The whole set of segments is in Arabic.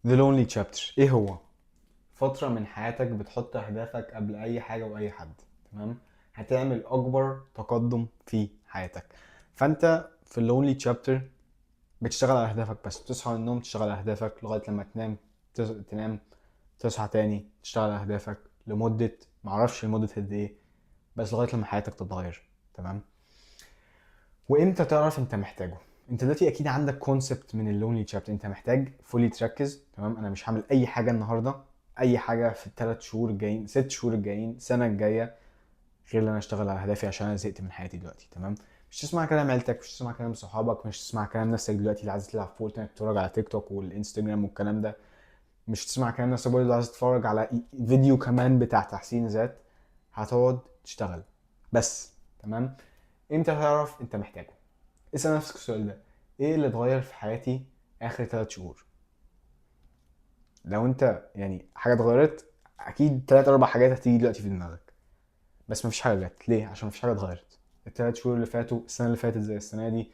The Lonely Chapter ايه هو؟ فترة من حياتك بتحط اهدافك قبل اي حاجة واي حد. تمام؟ هتعمل اكبر تقدم في حياتك. فانت في اللونلي تشابتر بتشتغل على اهدافك، بس بتصحى من النوم تشتغل على اهدافك لغاية لما تنام. تنام، تصحى تاني تشتغل على اهدافك لمدة معرفش لمدة قد ايه، بس لغاية لما حياتك تتغير. تمام؟ وامتى تعرف انت محتاجه؟ انت دلوقتي اكيد عندك كونسبت من اللونلي تشابتر، انت محتاج فولي تركز. تمام؟ انا مش هعمل اي حاجه النهارده، اي حاجه في الثلاث شهور الجايين، 6 شهور الجايين، السنه الجايه، غير ان انا اشتغل على اهدافي عشان انا زهقت من حياتي دلوقتي. تمام؟ مش تسمع كلام عيلتك، مش تسمع كلام صحابك، مش تسمع كلام نفسك دلوقتي اللي عايز تلعب فورتنايت، تتفرج على تيك توك والانستجرام والكلام ده. مش تسمع كلام نفسك برضه اللي عايز تتفرج على فيديو كمان بتاع تحسين ذات. هتقعد تشتغل بس. تمام؟ امتى تعرف انت محتاجه؟ اسأل نفسك السؤال ده: ايه اللي اتغير في حياتي اخر 3 شهور؟ لو انت يعني حاجة اتغيرت، اكيد 3 4 حاجات هتيجي دلوقتي في دماغك، بس مفيش حاجة جت. ليه؟ عشان مفيش حاجة اتغيرت. ال3 شهور اللي فاتوا، السنة اللي فاتت زي السنة دي،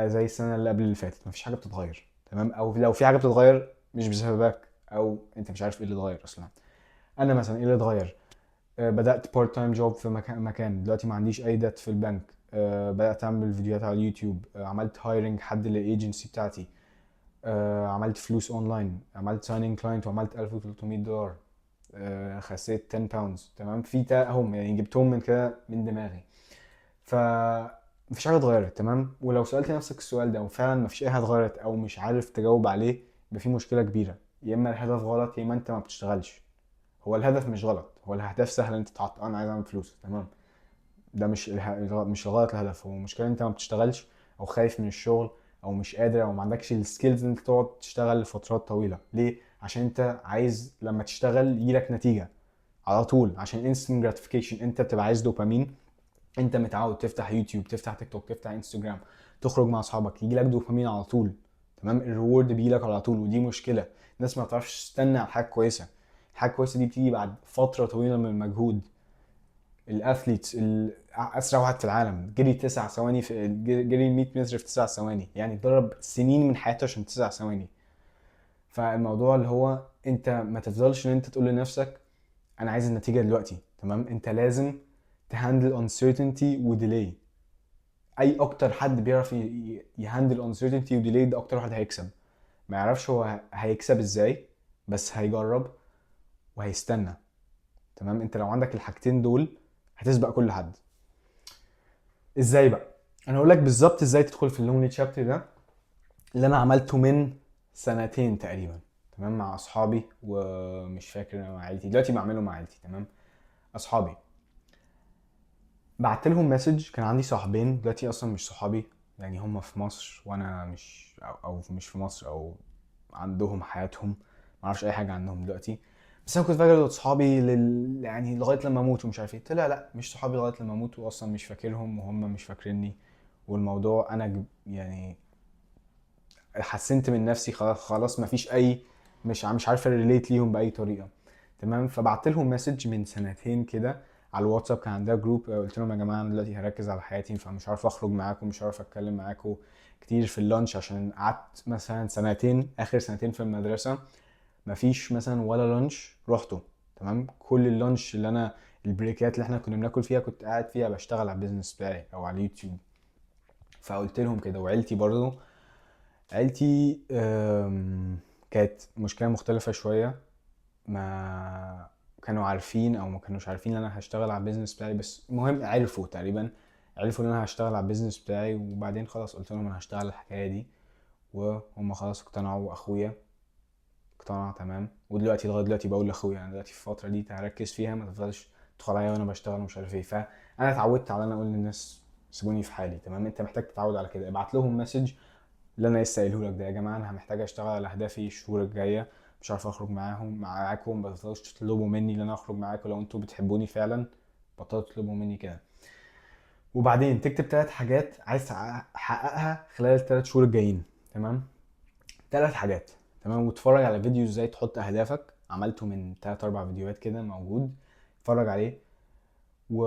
زي السنة اللي قبل اللي فاتت، مفيش حاجة بتتغير. تمام؟ او لو في حاجة بتتغير مش بسببك، او انت مش عارف ايه اللي اتغير اصلا. انا مثلا ايه اللي اتغير؟ بدأت بارت تايم جوب في مكان دلوقتي ما عنديش اي دات في البنك. بدأت اعمل فيديوهات على اليوتيوب. عملت هايرنج حد للايجنسي بتاعتي. عملت فلوس اونلاين، عملت سايننج كلاينت وعملت $1300. خسيت 10 باوندز. تمام؟ في هم يعني جبتهم من كده من دماغي. ف مفيش حاجه اتغيرت. تمام؟ ولو سالت نفسك السؤال ده وفعلا مفيش اي حاجه اتغيرت او مش عارف تجاوب عليه، يبقى في مشكله كبيره. يا اما الهدف غلط، يا اما انت ما بتشتغلش. هو الهدف مش غلط، هو الاهداف سهله انت تحط انا عايز اعمل فلوس. تمام؟ ده مش غلط الهدف، هو المشكله انت ما بتشتغلش، او خايف من الشغل، او مش قادر، او ما عندكش السكيلز ان انت تقعد تشتغل لفترات طويله. ليه؟ عشان انت عايز لما تشتغل يجيلك نتيجه على طول، عشان انستنت gratification. انت بتبقى عايز دوبامين. انت متعود تفتح يوتيوب، تفتح تيك توك، تفتح انستجرام، تخرج مع اصحابك، يجيلك دوبامين على طول. تمام؟ الريورد بيجيلك على طول، ودي مشكله. الناس ما بتعرفش تستنى على حاجه كويسه. الحاجه الكويسه دي بتيجي بعد فتره طويله من المجهود. الاثليتس اسرع واحد في العالم جري 9 ثواني جري 100 متر في 9 ثواني، يعني ضرب سنين من حياته عشان 9 ثواني. فالموضوع اللي هو انت ما تفضلش ان انت تقول لنفسك انا عايز النتيجه دلوقتي. تمام؟ انت لازم تهاندل uncertainty وديلي. اي اكتر حد بيعرف يهاندل uncertainty وديلي ده اكتر واحد هيكسب. ما يعرفش هو هيكسب ازاي، بس هيجرب وهيستنى. تمام؟ انت لو عندك الحاجتين دول هتسبق كل حد. ازاي بقى؟ انا هقول لك بالظبط ازاي تدخل في اللونلي تشابتر ده، اللي انا عملته من سنتين تقريبا. تمام؟ مع اصحابي، ومش فاكر أنا مع عيلتي، دلوقتي بعمله مع عيلتي. تمام؟ اصحابي، بعت لهم مسج. كان عندي صاحبين دلوقتي اصلا مش صحابي، يعني هم في مصر وانا مش أو مش في مصر، او عندهم حياتهم، ما اعرفش اي حاجه عنهم دلوقتي. بس انا كنت فاكر دول صحابي يعني لغايه لما اموت ومش عارف ايه. طلع لا، مش صحابي لغايه لما اموت، واصلا مش فاكرهم وهم مش فاكريني. والموضوع انا يعني حسنت من نفسي، خلاص خلاص مفيش اي، مش عارف ريليت ليهم باي طريقه. تمام؟ فبعت لهم مسج من سنتين كده على الواتساب. كان عندها جروب. قلت لهم يا جماعه انا دلوقتي هركز على حياتي، فمش عارف اخرج معاكم، مش عارف اتكلم معاكم كتير في اللانش، عشان قعدت مثلا سنتين، اخر سنتين في المدرسه مفيش مثلا ولا لانش رحته. تمام؟ كل اللانش اللي انا، البريكات اللي احنا كنا بناكل فيها، كنت قاعد فيها بشتغل على البيزنس بتاعي او على اليوتيوب. فقلت لهم كده. وعيلتي برضو، عيلتي كانت مشكلة مختلفة شوية. ما كانوا عارفين او ما كانوش عارفين ان انا هشتغل على البيزنس بتاعي، بس المهم عرفوا تقريبا، عرفوا ان انا هشتغل على البيزنس بتاعي. وبعدين خلاص قلت لهم انا هشتغل على الحكاية دي، وهم خلاص اقتنعوا. واخويا اقتنع. تمام؟ ودلوقتي لغاية دلوقتي بقول لاخويا انا دلوقتي في الفترة دي هركز فيها، ما تفضلش تدخل عليا وانا بشتغل ومش عارف ايه. فانا اتعودت على ان انا اقول للناس سيبوني في حالي. تمام؟ انت محتاج تتعود على كده. ابعت لهم مسج اللي انا لسه قايله لك ده: يا جماعه انا محتاج اشتغل على اهدافي الشهور الجايه، مش عارف اخرج معاكم. ما تقدروش تطلبوا مني ان انا اخرج معاكم لو انتوا بتحبوني فعلا. بطلوا تطلبوا مني كده. وبعدين تكتب 3 حاجات عايز تحققها خلال ال3 شهور الجايين. تمام؟ 3 حاجات. تمام؟ واتفرج على فيديو ازاي تحط اهدافك، عملته من 3 4 فيديوهات كده موجود، اتفرج عليه. و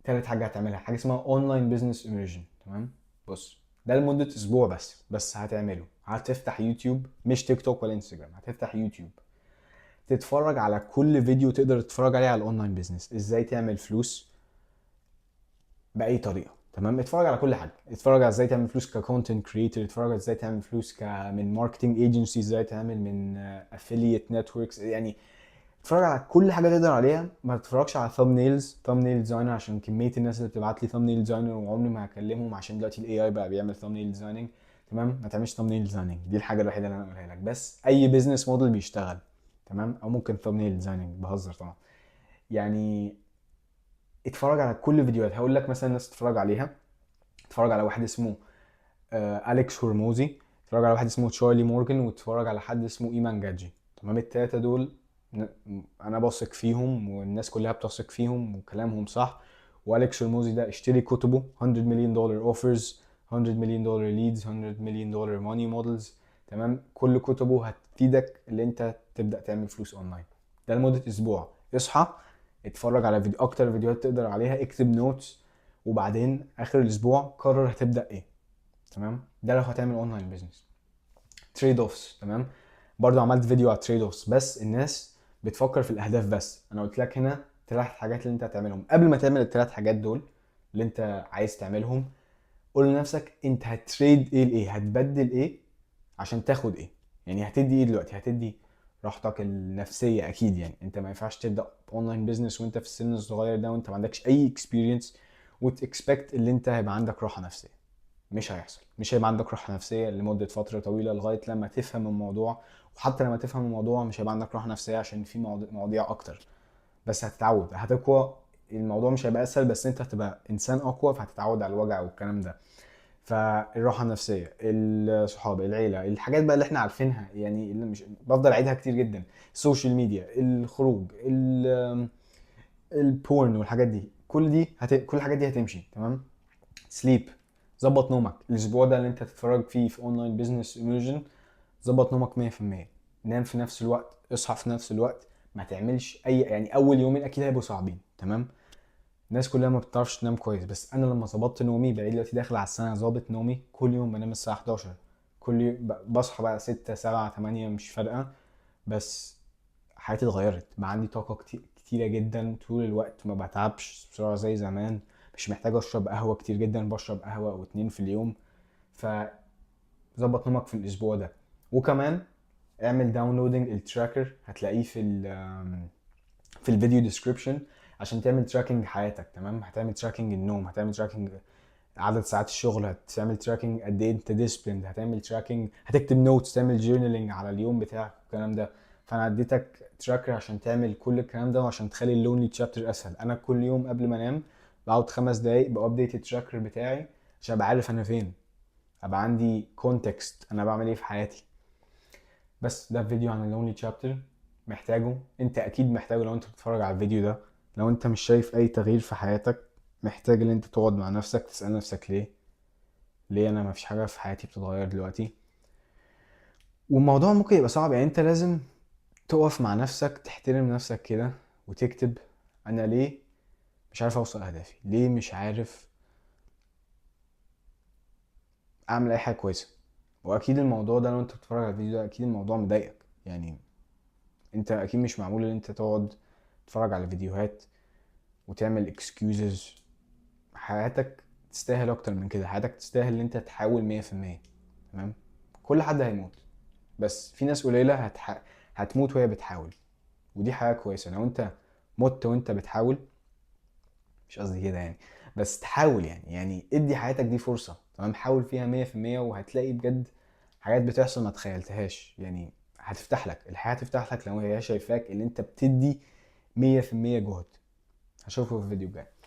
تالت حاجه هتعملها حاجه اسمها اونلاين بزنس immersion. تمام؟ بص، ده لمدة اسبوع بس هتعمله. هتفتح يوتيوب، مش تيك توك ولا انستجرام، هتفتح يوتيوب تتفرج على كل فيديو تقدر تتفرج عليه على الاونلاين بيزنس، ازاي تعمل فلوس باي طريقه. تمام، اتفرج على كل حاجه، اتفرج على ازاي تعمل فلوس ككونتنت كريتور، اتفرج على ازاي تعمل فلوس من ماركتنج ايجنسي، ازاي تعمل من افيليت نتوركس، يعني اتفرج على كل حاجه تقدر عليها. ما تتفرجش على ثامب نيل ديزاينر، عشان كميه الناس اللي بتبعت لي ثامب نيل ديزاينر وعمري ما هكلمهم، عشان دلوقتي الاي اي بقى بيعمل ثامب نيل ديزايننج. تمام، ما تعملش ثامب نيل ديزايننج، دي الحاجه الوحيده اللي انا اقولها لك. بس اي بيزنس موديل بيشتغل، تمام، او ممكن ثامب نيل ديزايننج، بهزر طبعا. يعني اتفرج على كل الفيديوهات. هقول لك مثلا الناس تتفرج عليها، اتفرج على واحد اسمه اليكس هرموزي، اتفرج على واحد اسمه تشارلي مورجان، واتفرج على حد اسمه ايمان جاجي. تمام، التلاتة دول ن- انا بثق فيهم والناس كلها بتثق فيهم وكلامهم صح. واليكس هرموزي ده اشتري كتبه، 100 مليون دولار اوفرز، 100 مليون دولار ليدز، 100 مليون دولار ماني مودلز. تمام، كل كتبه هتفيدك اللي انت تبدا تعمل فلوس اونلاين. ده لمده اسبوع. اصحى اتفرج على اكتر فيديوهات تقدر عليها، اكتب نوتس، وبعدين اخر الاسبوع قرر هتبدا ايه. تمام، ده لو هتعمل اونلاين بيزنس. تريد اوفس، تمام، برضو عملت فيديو على تريد اوفس، بس الناس بتفكر في الاهداف بس. انا قلت لك هنا 3 حاجات اللي انت هتعملهم. قبل ما تعمل ال3 حاجات دول اللي انت عايز تعملهم، قول لنفسك انت هتريد ايه لايه، هتبدل ايه عشان تاخد ايه. يعني هتدي ايه دلوقتي؟ هتدي راحتك النفسيه اكيد. يعني انت ما ينفعش تبدا اونلاين بيزنس وانت في السن الصغير ده وانت ما عندكش اي اكسبيرينس وتكسبكت اللي انت هيبقى عندك راحه نفسيه. مش هيحصل، مش هيبقى عندك راحه نفسيه لمده فتره طويله لغايه لما تفهم الموضوع. وحتى لما تفهم الموضوع مش هيبقى عندك راحه نفسيه عشان في مواضيع اكتر. بس هتتعود، هتقوى. الموضوع مش هيبقى اسهل، بس انت هتبقى انسان اقوى، فهتتعود على الوجع والكلام ده. فالراحه النفسيه، الصحاب، العيله، الحاجات بقى اللي احنا عارفينها، يعني اللي مش بفضل اعيدها كتير جدا. السوشيال ميديا، الخروج، البورن والحاجات دي، كل الحاجات دي هتمشي. تمام، سليب، ظبط نومك. الاسبوع ده اللي انت تتفرج فيه في اونلاين بيزنس ايمرجن، ظبط نومك 100%. نام في نفس الوقت، اصحى في نفس الوقت. ما تعملش يعني اول يومين اكيد هيبقوا صعبين. تمام، الناس كلها ما بتعرفش تنام كويس، بس انا لما ظبطت نومي بقيت دلوقتي داخل على السنه ظابط نومي، كل يوم بنام الساعه 11. كل يوم بصحى بقى 6 7 8 مش فارقه. بس حياتي اتغيرت، بقى عندي طاقه كتيره جدا طول الوقت، ما بتعبش بسرعه زي زمان. مش محتاج اشرب قهوه كتير جدا، بشرب قهوه او 2 في اليوم. فظبط نومك في الاسبوع ده. وكمان اعمل داونلودنج التراكر، هتلاقيه في الفيديو ديسكريبشن، عشان تعمل تراكنج حياتك. تمام، هتعمل تراكنج النوم، هتعمل تراكنج عدد ساعات الشغل، هتعمل تراكنج قد ايه انت ديسبليند، هتعمل تراكنج، هتكتب نوتس، تعمل جورنالينج على اليوم بتاعك والكلام ده. فانا اديتك تراكر عشان تعمل كل الكلام ده، وعشان تخلي اللونلي تشابتر اسهل. انا كل يوم قبل ما انام بقعد 5 دقايق بابديت التراكر بتاعي، عشان ابقى عارف انا فين، ابقى عندي كونتكست انا بعمل ايه في حياتي. بس ده فيديو عن اللونلي تشابتر، محتاجه، انت اكيد محتاجه لو انت بتتفرج على الفيديو ده. لو انت مش شايف اي تغيير في حياتك، محتاج ان انت تقعد مع نفسك تسأل نفسك ليه انا مفيش حاجة في حياتي بتتغير دلوقتي. والموضوع ممكن يبقى صعب، يعني انت لازم تقف مع نفسك، تحترم نفسك كده، وتكتب انا ليه مش عارف اوصل اهدافي، ليه مش عارف اعمل اي حاجة كويسة. واكيد الموضوع ده لو انت بتتفرج على الفيديو ده اكيد الموضوع مضايقك. يعني انت اكيد مش معمول ان انت تقعد تتفرج على فيديوهات وتعمل اكسكيوزز. حياتك تستاهل اكتر من كده، حياتك تستاهل ان انت تحاول 100%. تمام، كل حد هيموت، بس في ناس قليلة هتموت وهي بتحاول. ودي حاجة كويسة. لو انت مت وانت بتحاول، مش قصدي كده يعني، بس تحاول، يعني ادي حياتك دي فرصة. تمام، حاول فيها 100%، وهتلاقي بجد حاجات بتحصل ما تخيلتهاش. يعني هتفتح لك الحياة، تفتح لك لو هي شايفاك ان انت بتدي 100% جهد. هشوفه في الفيديو الجاي.